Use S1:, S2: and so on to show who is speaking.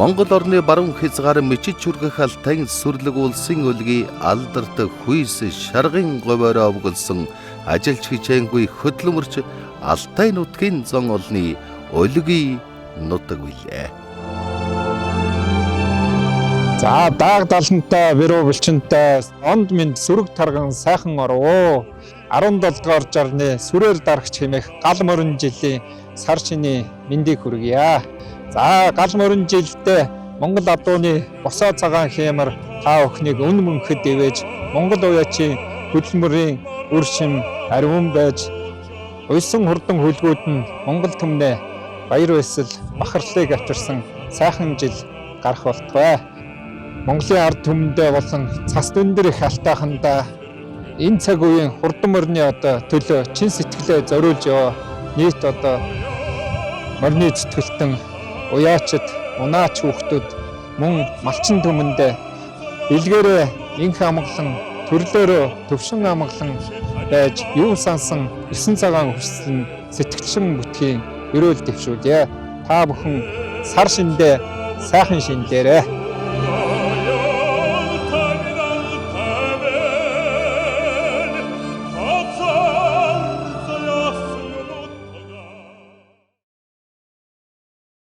S1: Монгол орны баруун хязгаар мичиж хүргэх алтай сүрлэг улсын өлгий алдарт хүйс шаргын говьороо овголсон ажилч хичээнгүй хөдөлмөрч Алтай нутгийн зон олны өлгий нутаг билээ.
S2: За дааг далантай бэрүү булчинтай онд минь сүрэг тарган сайхан оров. 17 дугаар жарны сүрээр дарагч хэмээх гал морин жилийн сар шинийн мэндийг хүргье. За гал морин жилдээ Монгол адууны босоо цагаан хэмэр та өхнийг үн мөнхөд ивэж Монгол уяачийн хөдөлмөрийн үр шим ариун байж уйсан хурдан хөлгүүд нь Монгол түмнээ баяр баясгал бахархлыг авчирсан сайхан жил гарах болтугай. Монголын ард түмэндээ болон цас дүндэр их алтайхандаа энэ цаг үеийн хурдан морины төлөө чин сэтгэлээ зориулж яваа нийт морины зүтгэлтэн уяачид унаач хүүхдүүд мөн малчин түмэндээ илгээрээ инх амгалан төрлөөрөө төвшин амгалан байж юу сансан 9 цагаан хүслэн сэтгэлшин бүтгийн өрөөл дэвшүүлье. Та бүхэн сар шиндээ сайхан шиндээрээ